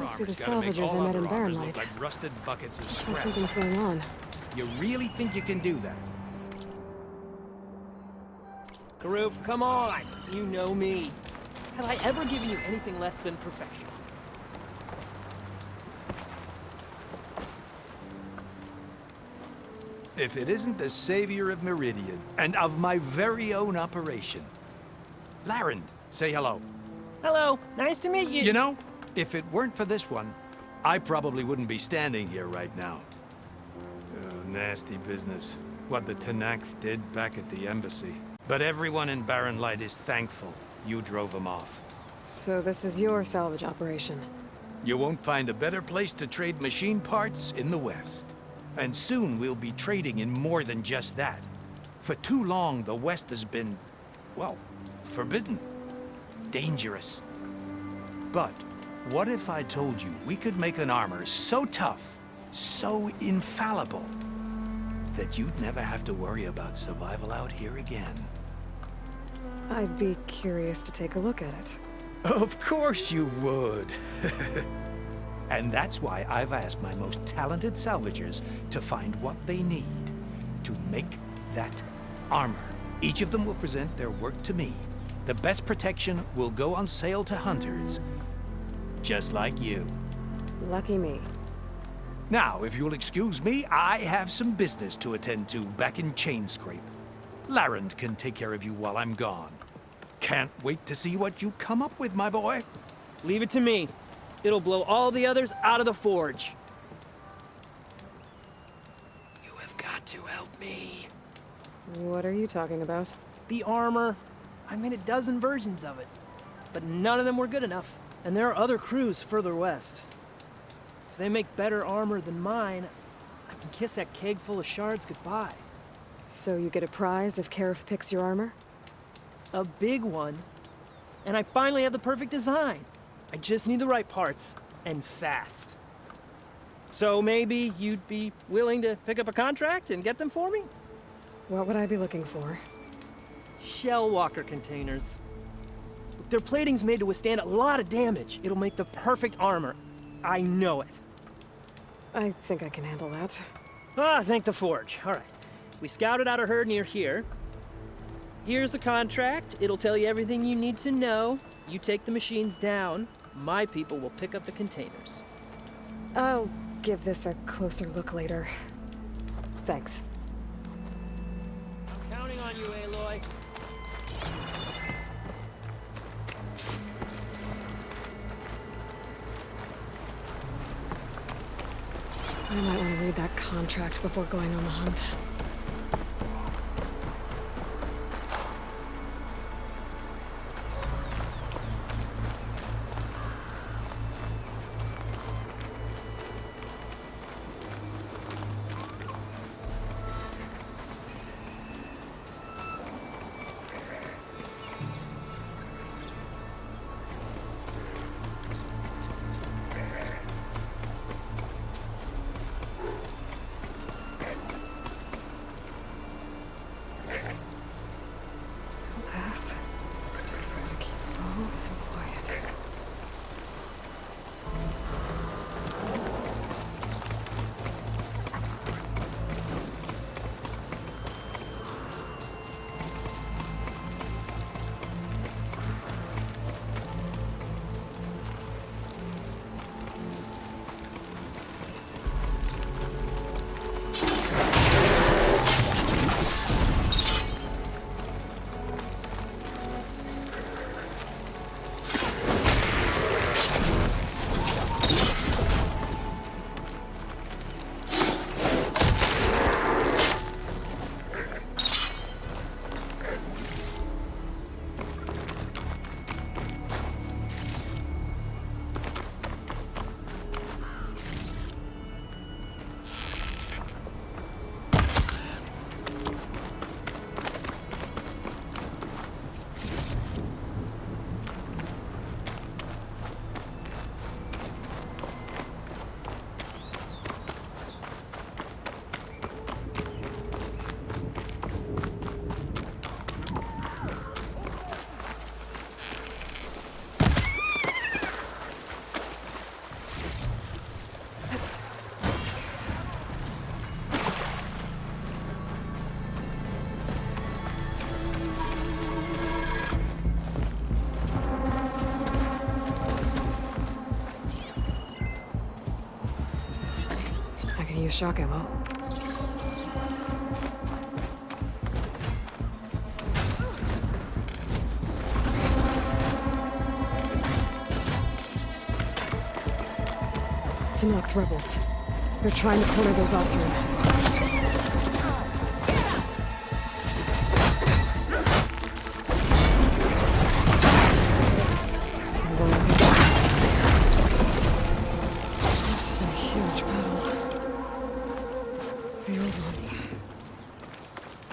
Must be the armor's gotta make salvagers all I met in other armors Barrenlight. look like rusted buckets of Looks like scrap. something's going on. You really think you can do that? Karoof, come on! You know me. Have I ever given you anything less than perfection? If it isn't the savior of Meridian, and of my very own operation. Laren, say hello. Hello, nice to meet you. You know, if it weren't for this one, I probably wouldn't be standing here right now. Oh, nasty business. What the Tenakth did back at the embassy. But everyone in Barrenlight is thankful you drove them off. So this is your salvage operation. You won't find a better place to trade machine parts in the West. And soon we'll be trading in more than just that. For too long, the West has been, well, forbidden. Dangerous. But what if I told you we could make an armor so tough, so infallible, that you'd never have to worry about survival out here again? I'd be curious to take a look at it. Of course you would. And that's why I've asked my most talented salvagers to find what they need to make that armor. Each of them will present their work to me. The best protection will go on sale to hunters, just like you. Lucky me. Now, if you'll excuse me, I have some business to attend to back in Chainscrape. Laren can take care of you while I'm gone. Can't wait to see what you come up with, my boy. Leave it to me. It'll blow all the others out of the forge. You have got to help me. What are you talking about? The armor. I made a dozen versions of it, but none of them were good enough. And there are other crews further west. If they make better armor than mine, I can kiss that keg full of shards goodbye. So you get a prize if Karif picks your armor? A big one. And I finally have the perfect design. I just need the right parts, and fast. So maybe you'd be willing to pick up a contract and get them for me? What would I be looking for? Shell walker containers. Their plating's made to withstand a lot of damage. It'll make the perfect armor. I know it. I think I can handle that. Ah, thank the forge. All right. We scouted out a herd near here. Here's the contract. It'll tell you everything you need to know. You take the machines down. My people will pick up the containers. I'll give this a closer look later. Thanks. I'm counting on you, Aloy. I might want to read that contract before going on the hunt. Pass. Just gotta keep low and quiet. use shock ammo. To knock the rebels. They're trying to corner those Osirn.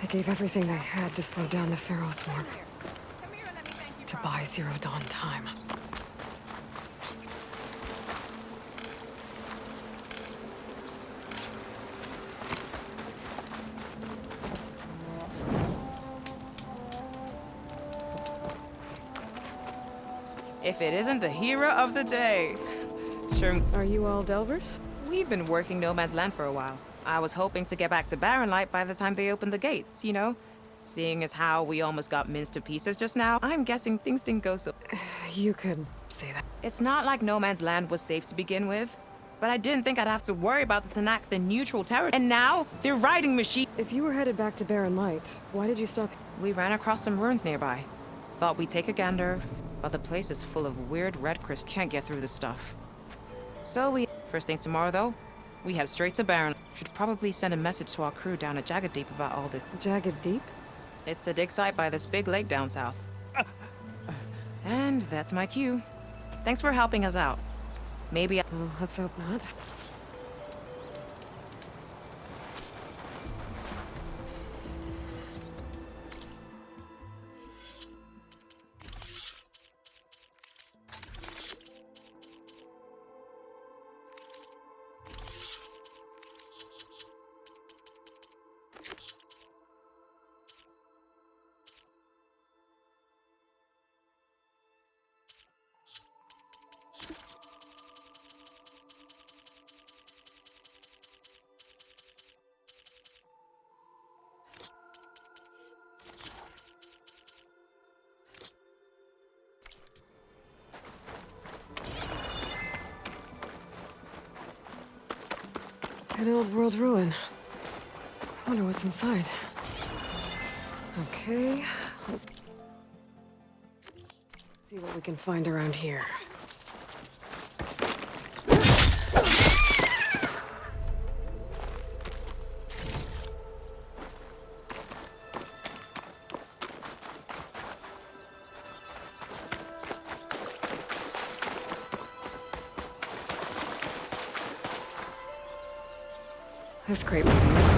Gave everything they had to slow down the Pharaoh swarm. To buy Zero Dawn time. If it isn't the hero of the day. Sure. Are you all Delvers? We've been working No Man's Land for a while. I was hoping to get back to Barren Light by the time they opened the gates, you know? Seeing as how we almost got minced to pieces just now, I'm guessing things didn't go so... You could say that. It's not like No Man's Land was safe to begin with, but I didn't think I'd have to worry about this enact the neutral territory. And now, they're riding machines. If you were headed back to Barren Light, why did you stop? We ran across some ruins nearby. Thought we'd take a gander, but the place is full of weird red crystals. Can't get through the stuff. So we... First thing tomorrow, though, we head straight to Barren. Should probably send a message to our crew down at Jagged Deep about all this. Jagged Deep? It's a dig site by this big lake down south. And that's my cue. Thanks for helping us out. Maybe I... Well, let's hope not. An old world ruin. I wonder what's inside. Okay, let's see what we can find around here. This crate will be useful.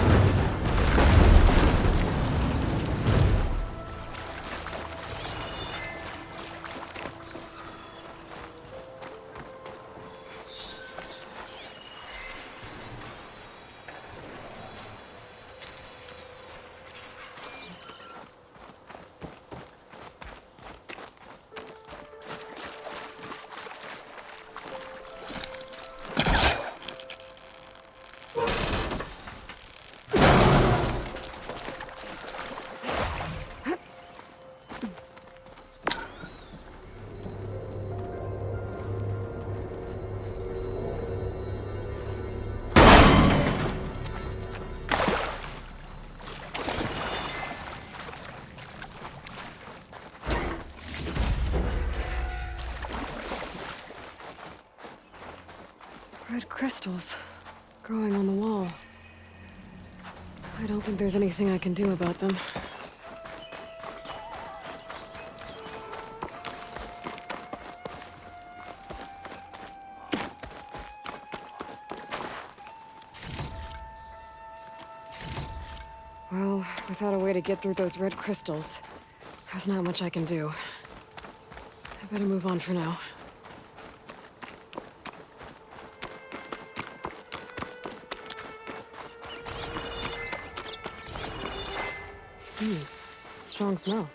Red crystals growing on the wall. I don't think there's anything I can do about them. Well, without a way to get through those red crystals, there's not much I can do. I better move on for now. Strong smell.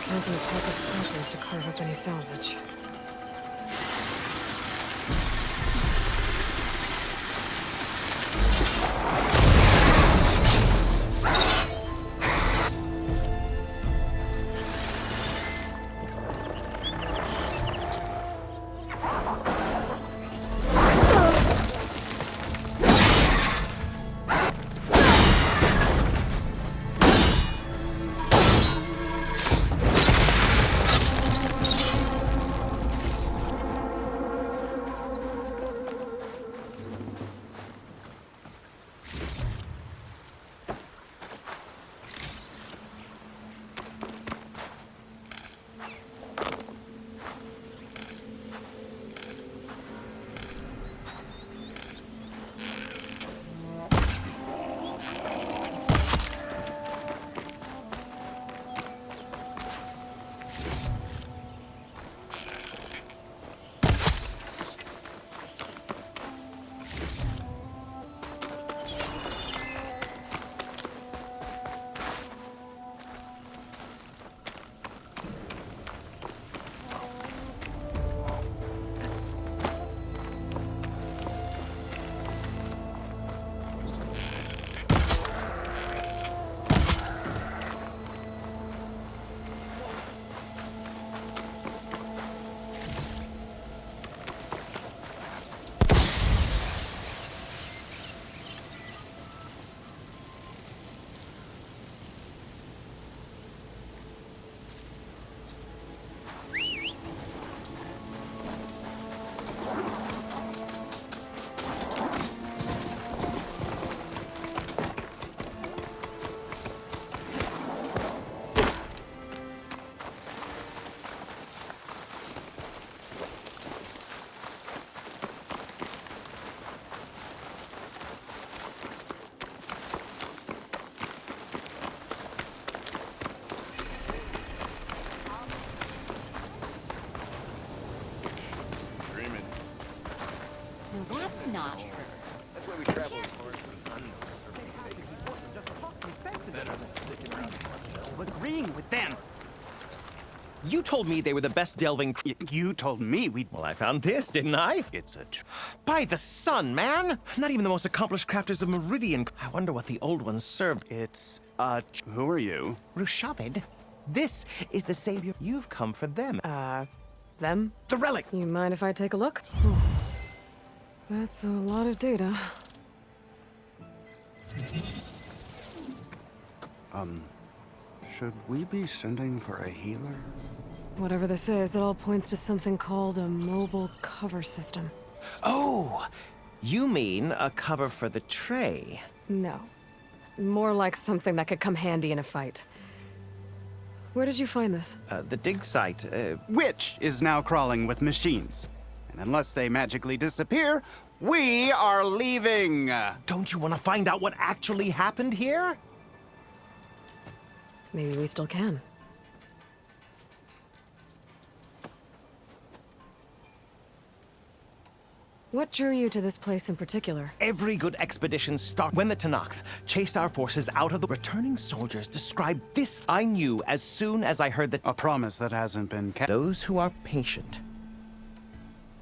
Planting a pack of scratchers to carve up any salvage. That's not her. That's why we travel as far as the unknown. Better than sticking around Agreeing with them. You told me they were the best delving. You told me we. Well, I found this, didn't I? It's a. By the sun, man! Not even the most accomplished crafters of Meridian. I wonder what the old ones served. It's Who are you? Rushavid. This is the savior. You've come for them. Them? The relic. You mind if I take a look? That's a lot of data. Should we be sending for a healer? Whatever this is, it all points to something called a mobile cover system. Oh, you mean a cover for the tray? No. More like something that could come handy in a fight. Where did you find this? The dig site. Which is now crawling with machines. And unless they magically disappear, we are leaving! Don't you want to find out what actually happened here? Maybe we still can. What drew you to this place in particular? Every good expedition starts when the Tenakth chased our forces out of the returning soldiers described this. I knew as soon as I heard that A promise that hasn't been kept. those who are patient.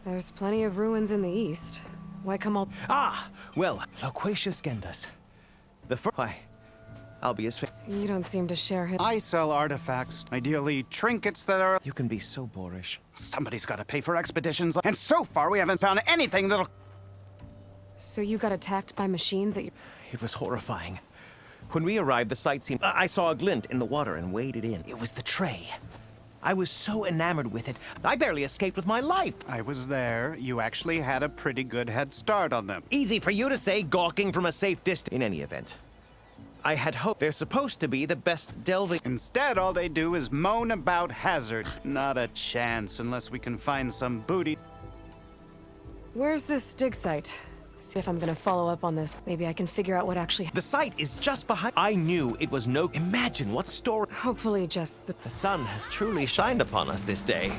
There's plenty of ruins in the east. Why come all... Ah, well, loquacious Gendas. The first. Why, I'll be as You don't seem to share his... I sell artifacts, ideally trinkets that are... You can be so boorish. Somebody's gotta pay for expeditions, and so far we haven't found anything that'll... So you got attacked by machines at your... It was horrifying. When we arrived, the sight seemed... I saw a glint in the water and waded in. It was the tray. I was so enamored with it, I barely escaped with my life. I was there. You actually had a pretty good head start on them. Easy for you to say, gawking from a safe distance. In any event, I had hoped they're supposed to be the best delving. Instead, all they do is moan about hazard. Not a chance unless we can find some booty. Where's this dig site? See if I'm gonna follow up on this. Maybe I can figure out what actually... The site is just behind. I knew it was no. Imagine what story. Hopefully just the... The sun has truly shined upon us this day.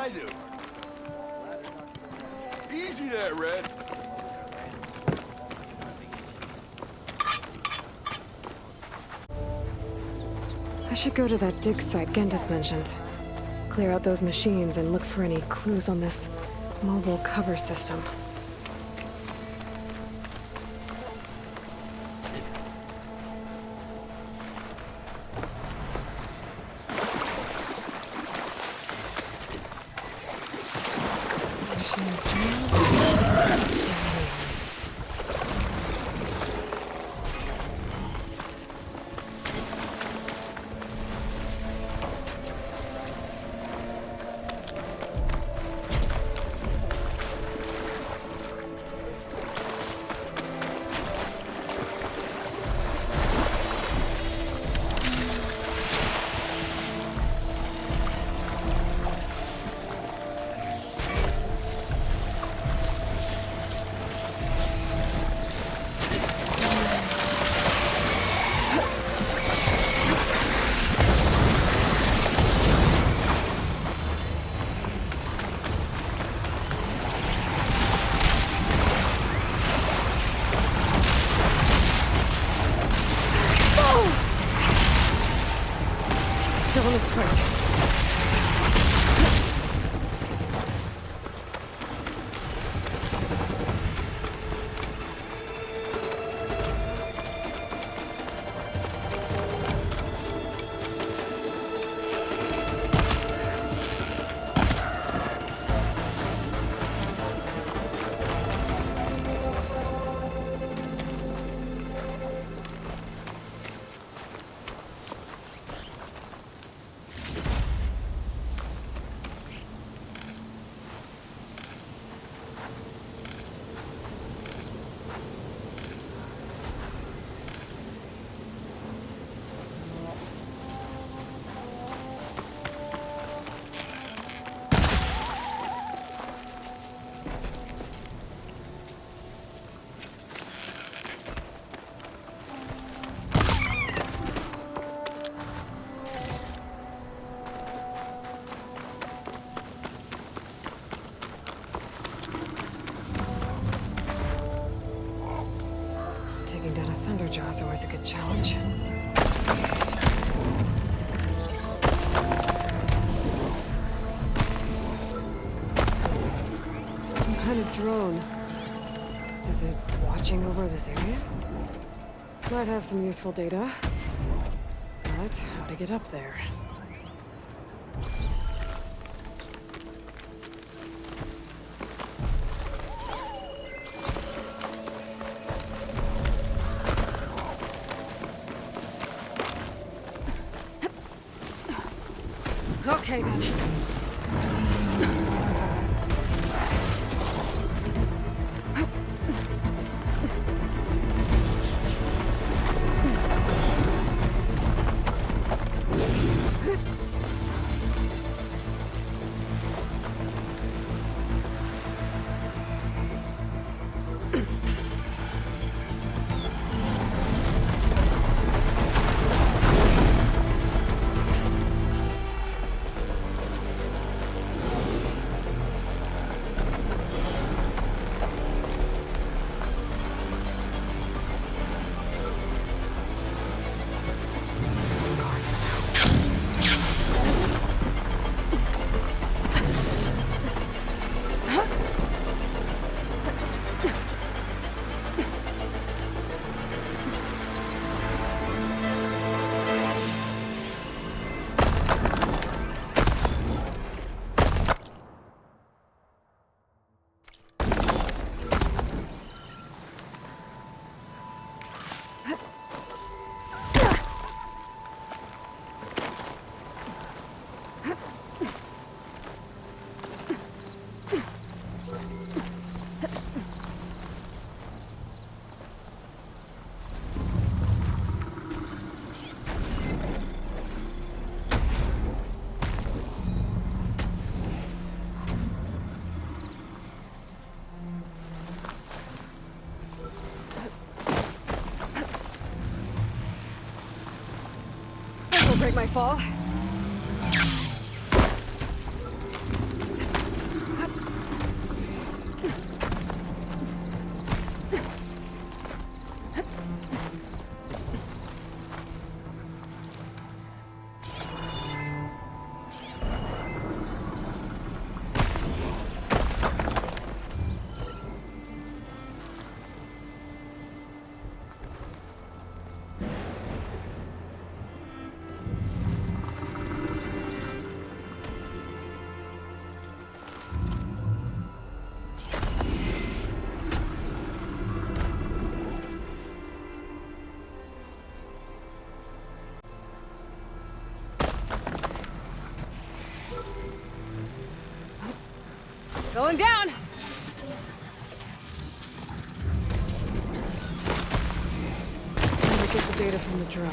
I do. Easy there, Red. I should go to that dig site Gentis mentioned. Clear out those machines and look for any clues on this mobile cover system. Machines, jams. Still in this fight. Taking down a Thunderjaw is always a good challenge. Some kind of drone. Is it watching over this area? Might have some useful data. But how to get up there? Okay, then. Break my fall. Going down! Gotta get the data from the drone.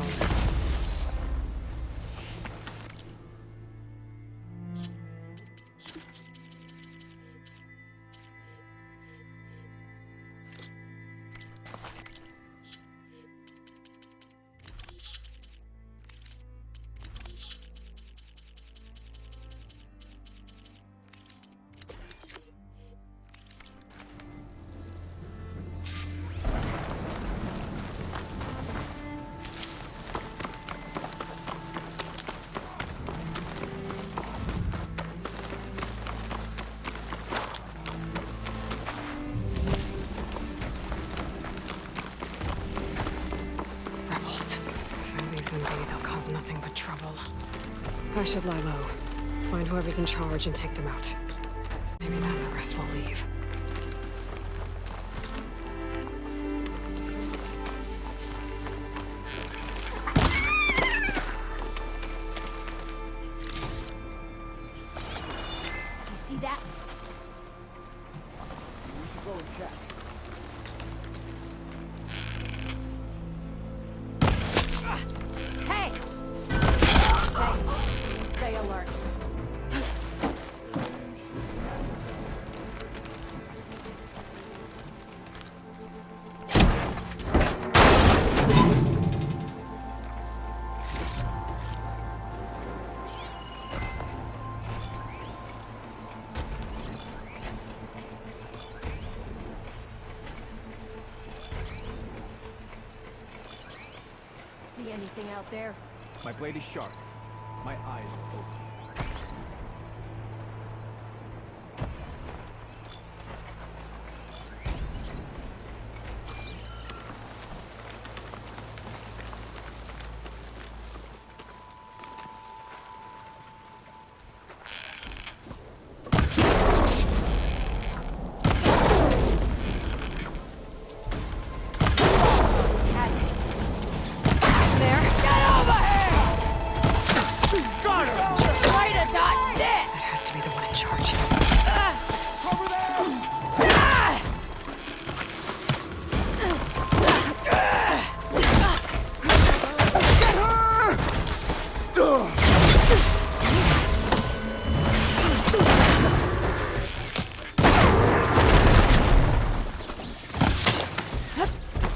Nothing but trouble. I should lie low. Find whoever's in charge and take them out. Maybe then the rest will leave. You see that? We should go and check. Hey! Stay alert. See anything out there? My blade is sharp. My eyes are open.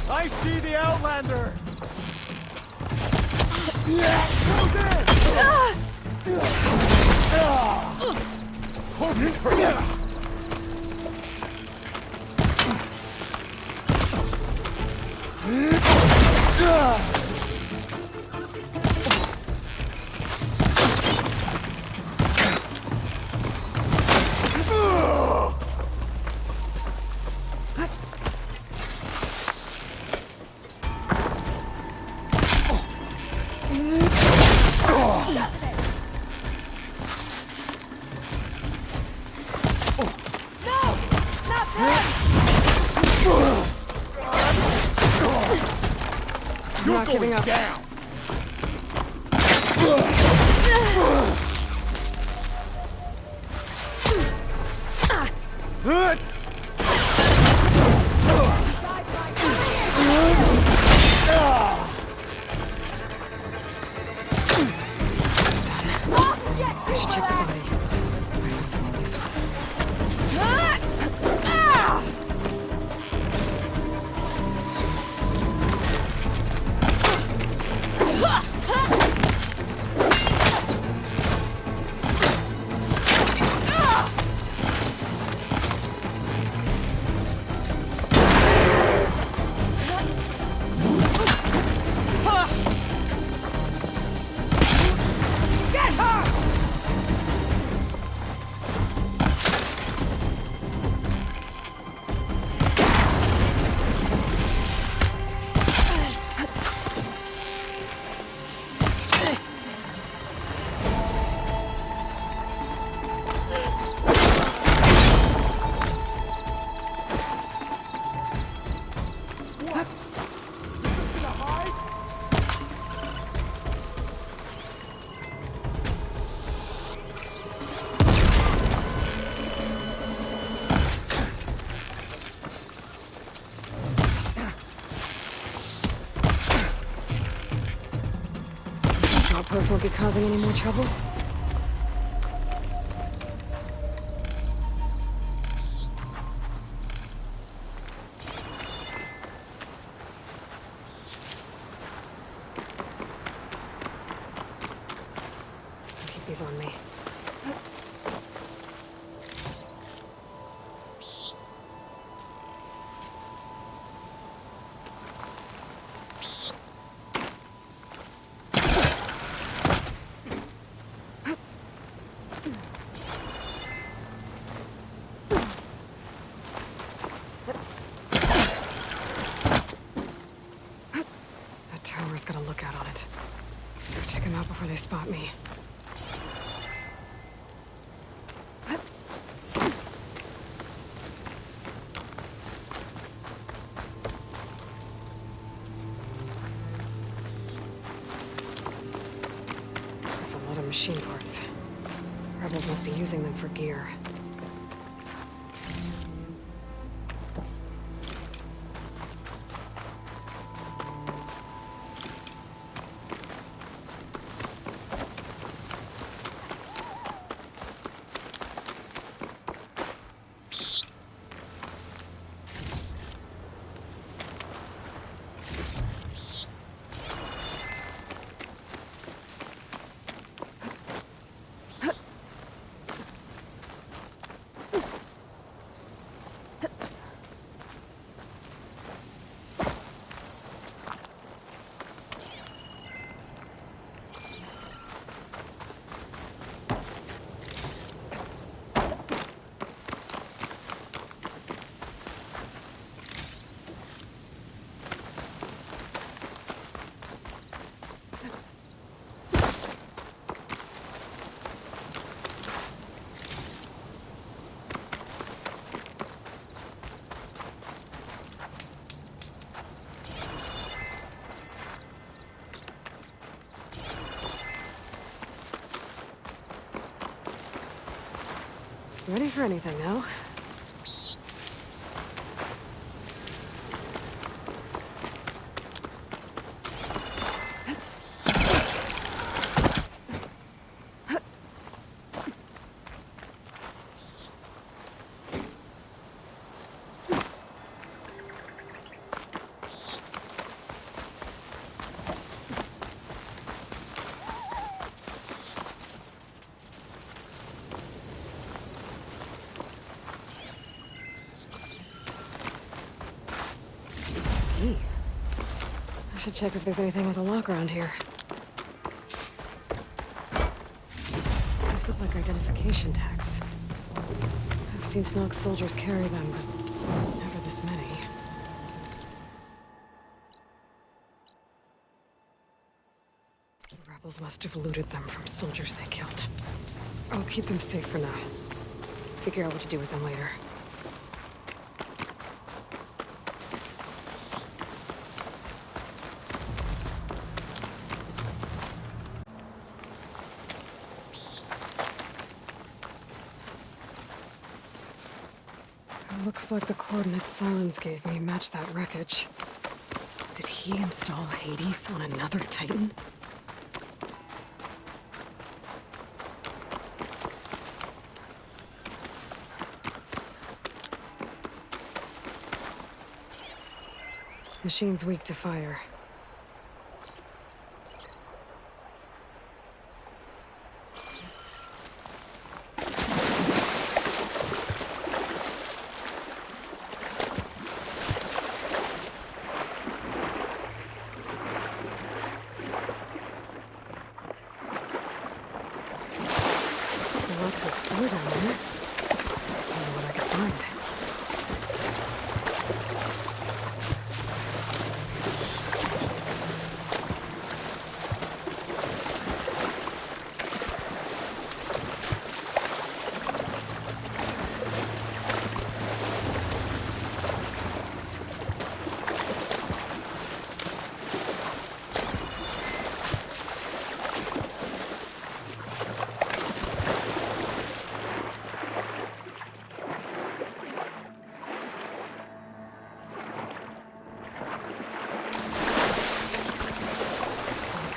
I see the Outlander! I'm not giving up. Down! I should check the body. Might find something useful. Those won't be causing any more trouble? I'll keep these on me. That tower's got a lookout on it. Better take them out before they spot me. That's a lot of machine parts. Rebels must be using them for gear. Ready for anything now? I should check if there's anything with a lock around here. These look like identification tags. I've seen Snog soldiers carry them, but never this many. The rebels must have looted them from soldiers they killed. I'll keep them safe for now. Figure out what to do with them later. Looks like the coordinates Silence gave me match that wreckage. Did he install Hades on another Titan? Machine's weak to fire. There's a lot to explore down there. I don't know what I could find.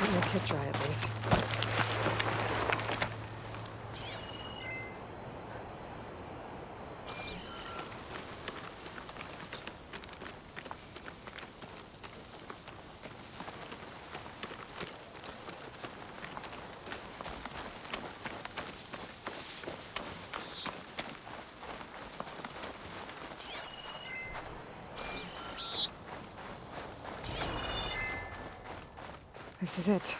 Got my kit dry at least. This is it.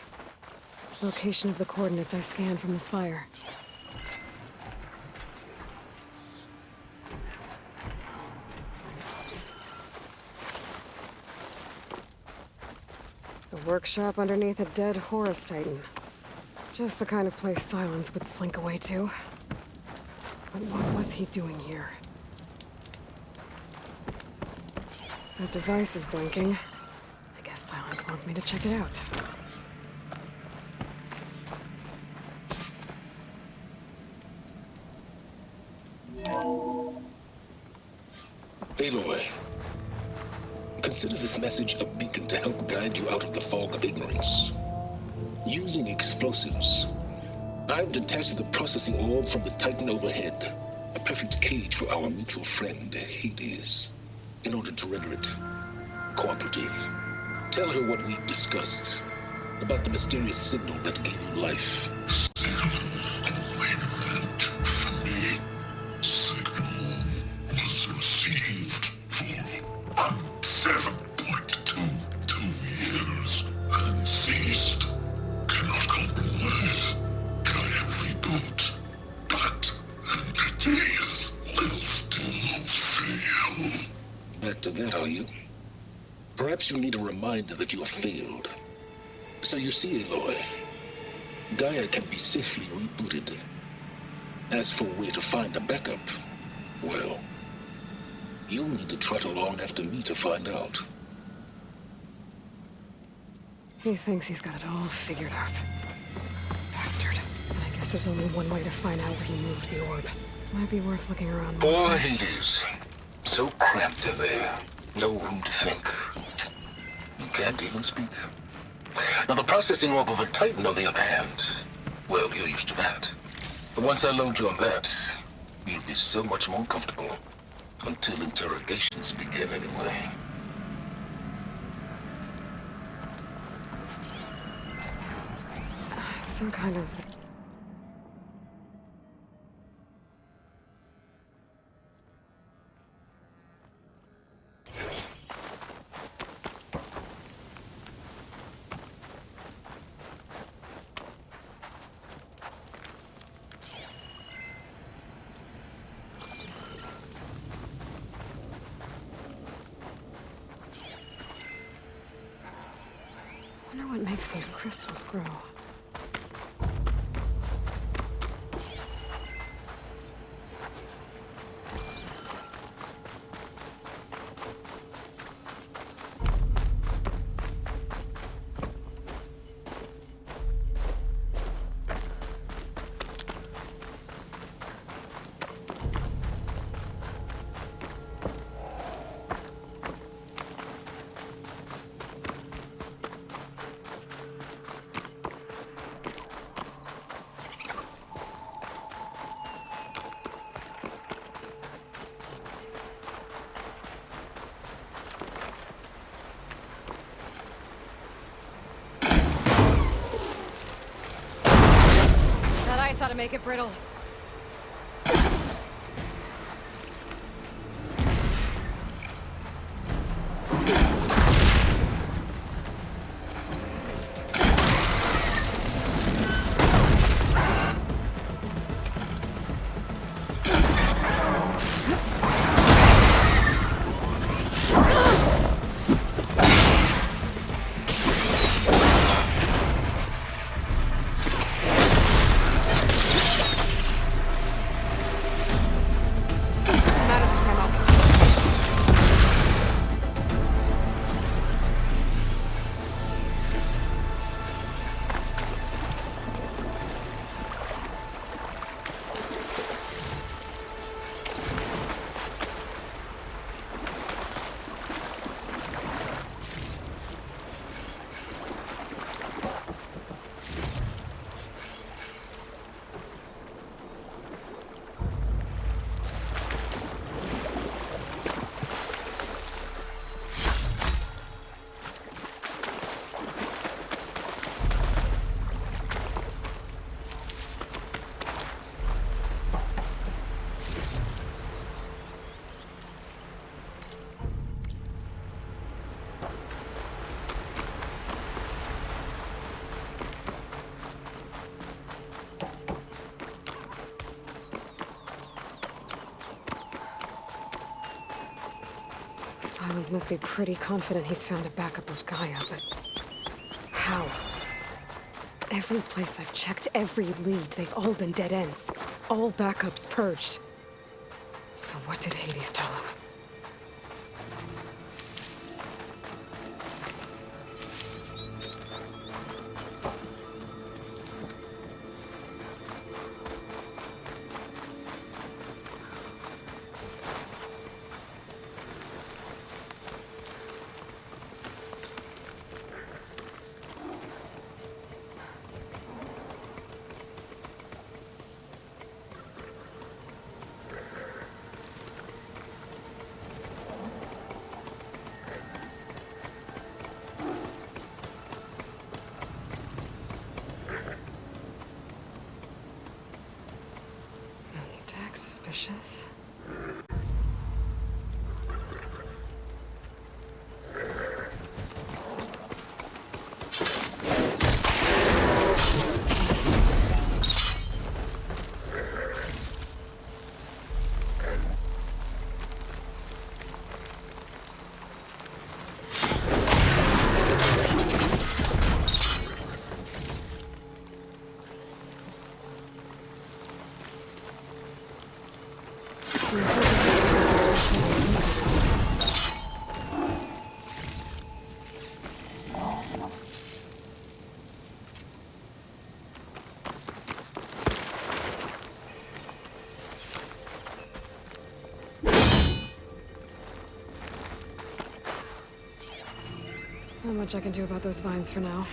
Location of the coordinates I scanned from the spire. The workshop underneath a dead Horus Titan. Just the kind of place Silence would slink away to. But what was he doing here? That device is blinking. I guess Silence wants me to check it out. Aloy, consider this message a beacon to help guide you out of the fog of ignorance. Using explosives, I've detached the processing orb from the Titan overhead, a perfect cage for our mutual friend, Hades, in order to render it cooperative. Tell her what we discussed about the mysterious signal that gave you life. Back to that, are you? Perhaps you need a reminder that you have failed. So you see, Aloy, Gaia can be safely rebooted. As for where to find a backup, well, you'll need to trot along after me to find out. He thinks he's got it all figured out. Bastard. And I guess there's only one way to find out where he moved the orb. Might be worth looking around more Poor first. Hades. So cramped in there. No room to think. You can't even speak. Now, the processing orb of a Titan, on the other hand, well, you're used to that. But once I load you on that, you'll be so much more comfortable. Until interrogations begin, anyway. It's some kind of... I wonder what makes these crystals grow. That ice ought to make it brittle. Silence must be pretty confident he's found a backup of Gaia, but how? Every place I've checked, every lead, they've all been dead ends. All backups purged. So what did Hades tell him? Suspicious. Not much I can do about those vines for now.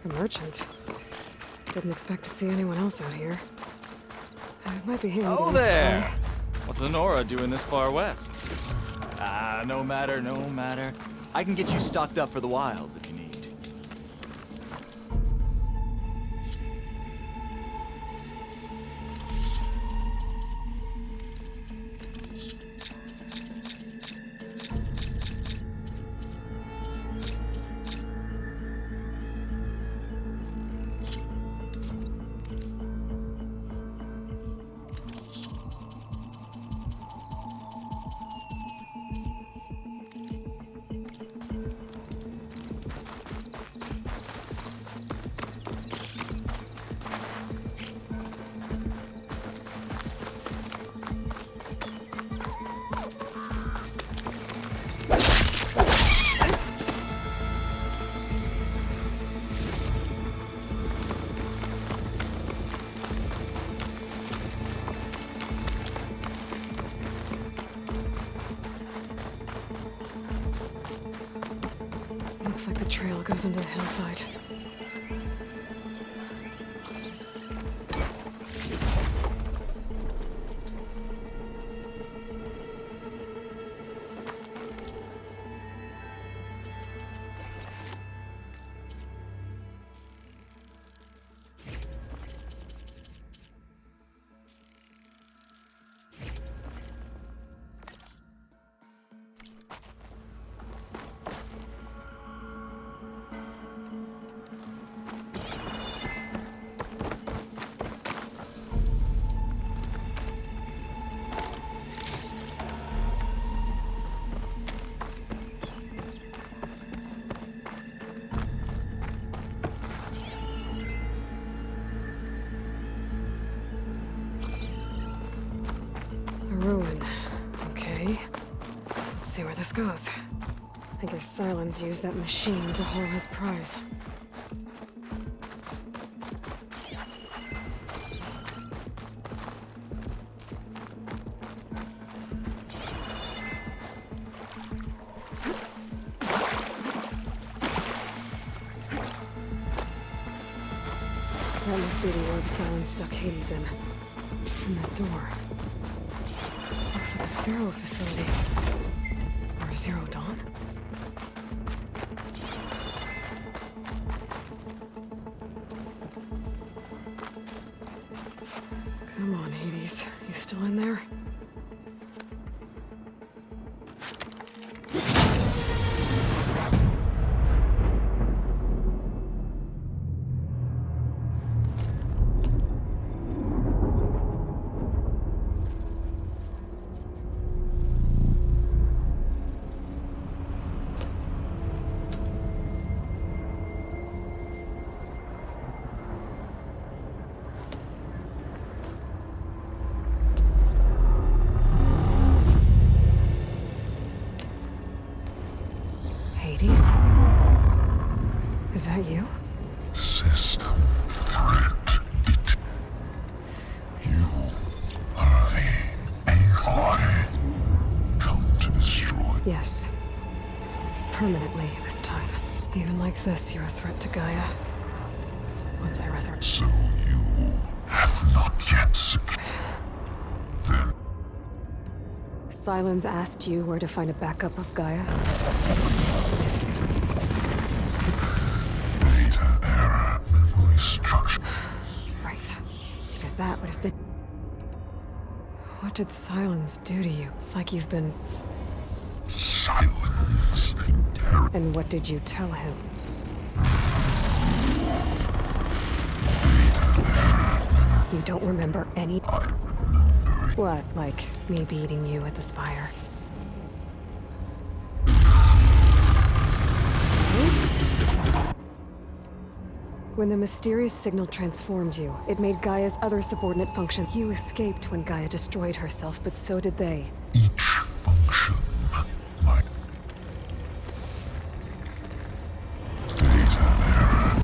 A merchant. Didn't expect to see anyone else out here. It might be handy. Oh there! What's Lenora doing this far west? Ah, no matter, no matter. I can get you stocked up for the wilds if you need. Looks like the trail goes into the hillside. Ruin. Okay. Let's see where this goes. I guess Silence used that machine to haul his prize. That must be the orb Silence stuck Hades in. And that door. Looks like a Pharaoh facility. Or Zero Dawn? Come on, Hades. You still in there? Hades? Is that you? System threat. You are the AI come to destroy. Yes. Permanently this time. Even like this, you're a threat to Gaia. Once I resurrect. So you have not yet secured. Then Silence asked you where to find a backup of Gaia. data error memory structure. Right. Because that would have been... What did Silence do to you? It's like you've been... Silence and terror. And what did you tell him? You don't remember any... I remember What, like me beating you at the spire? When the mysterious signal transformed you, it made Gaia's other subordinate function. You escaped when Gaia destroyed herself, but so did they. each function. My data error.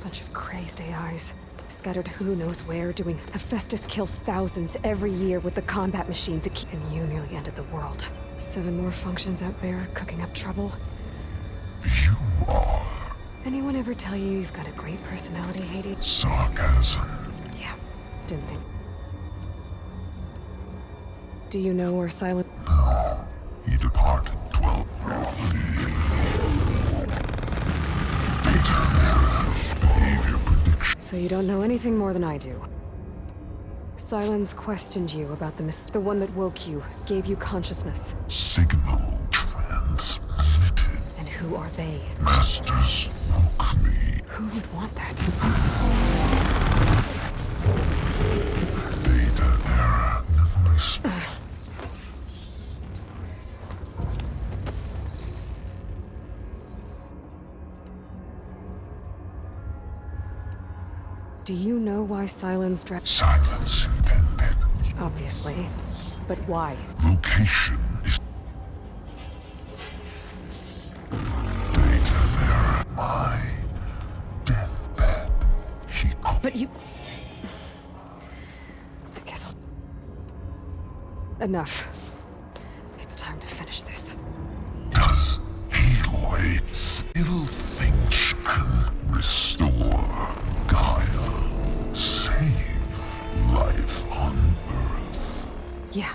Bunch of crazed AIs. Scattered who knows where, doing... Hephaestus kills thousands every year with the combat machines it keeps... And you nearly ended the world. 7 more functions out there, cooking up trouble. You are Anyone ever tell you you've got a great personality, Hades? sarcasm. Yeah, didn't think. Do you know where Silent... No, he departed 12. Data error. Behavior prediction. So you don't know anything more than I do. Silence questioned you about the one that woke you, gave you consciousness. Signal transmitted. And who are they? Masters woke me. Who would want that? Data error. Memories. Do you know why Silence Silence intended. Obviously. But why? Location is data error. My deathbed. He called. But you... I guess I'll... Enough. It's time to finish this. Does Aloy still think she can restore Gaia? Save life on Earth? Yeah,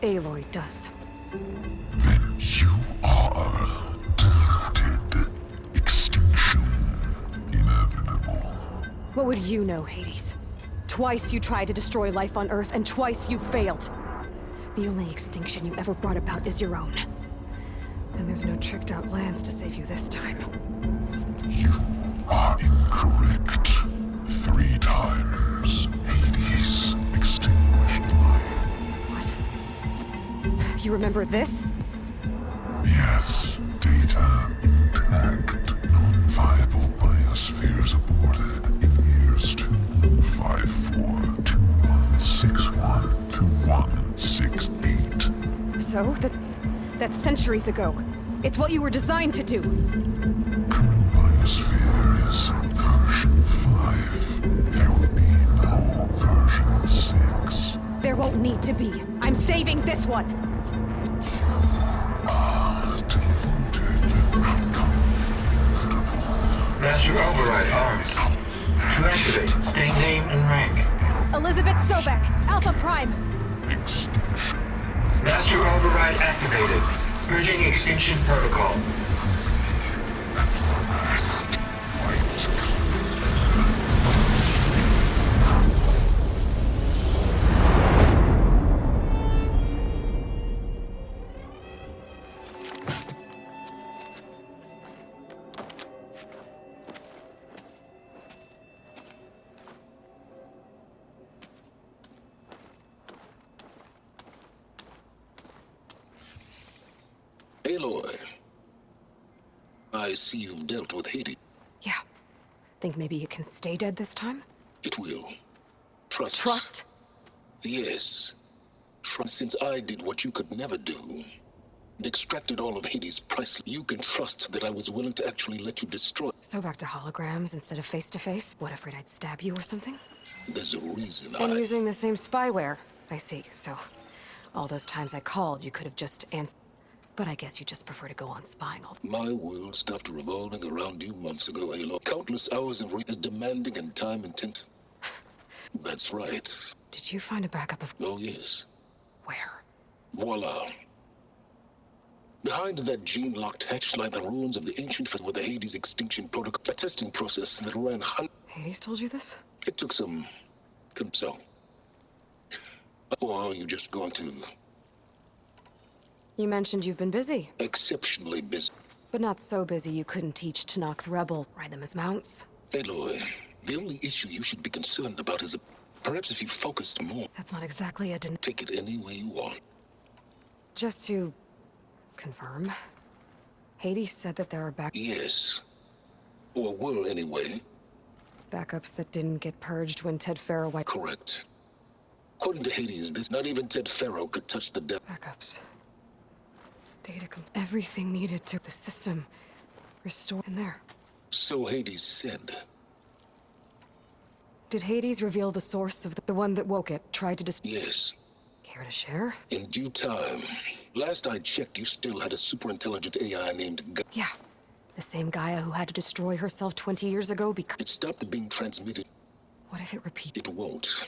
Aloy does. Then you are deluded. Extinction inevitable. What would you know, Hades? Twice you tried to destroy life on Earth, and twice you failed. The only extinction you ever brought about is your own. And there's no tricked-out lands to save you this time. You are incorrect. 3 times. Hades extinguished life. What? You remember this? Yes. Data intact. Non-viable biospheres aborted in years 2154, 2161, 2168. So? That's centuries ago. It's what you were designed to do. Current biosphere is version 5. There will be no version 6. There won't need to be. I'm saving this one. Deluded outcome inevitable. Master override armed. To activate, state name and rank. Elizabeth Sobek, Alpha Prime. Extinction. Master override activated. Purging extinction protocol. Last might come. Aloy, I see you've dealt with Hades. Yeah. Think maybe you can stay dead this time? It will. Trust. Trust? Yes. Trust. Since I did what you could never do, and extracted all of Hades' price, you can trust that I was willing to actually let you destroy. So back to holograms instead of face-to-face? What, afraid I'd stab you or something? There's a reason And using the same spyware. I see, so... all those times I called, you could have just answered. But I guess you just prefer to go on spying all the... My world stopped revolving around you months ago, Aloy. Countless hours of is demanding and time intense. That's right. Did you find a backup of... Oh, yes. Where? Voila. Behind that gene-locked hatch lie the ruins of the ancient with the Hades extinction protocol, a testing process that ran Hades told you this? It took some... so. Or are you just going to... You mentioned you've been busy. Exceptionally busy. But not so busy you couldn't teach to knock the rebels, ride them as mounts. Aloy, the only issue you should be concerned about is perhaps if you focused more. That's not exactly a Take it any way you want. Just to... confirm. Hades said that there are Yes. Or were, anyway. backups that didn't get purged when Ted Farrow wiped... Correct. According to Hades, not even Ted Farrow could touch the Backups. Everything needed to... the system... restore... in there. So Hades said. Did Hades reveal the source of the one that woke it, tried to Yes. Care to share? In due time. Last I checked, you still had a super-intelligent AI named Yeah. The same Gaia who had to destroy herself 20 years ago because... It stopped being transmitted. What if it repeats? It won't.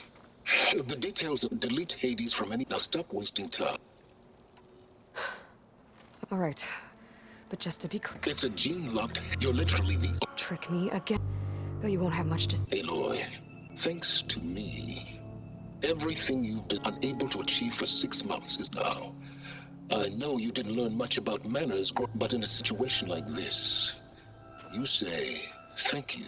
The details of delete Hades from any... Now stop wasting time. All right. But just to be clear... It's a gene-locked... You're literally the... Trick me again. Though you won't have much to say. Aloy, thanks to me, everything you've been unable to achieve for 6 months is now. I know you didn't learn much about manners, but in a situation like this, you say thank you.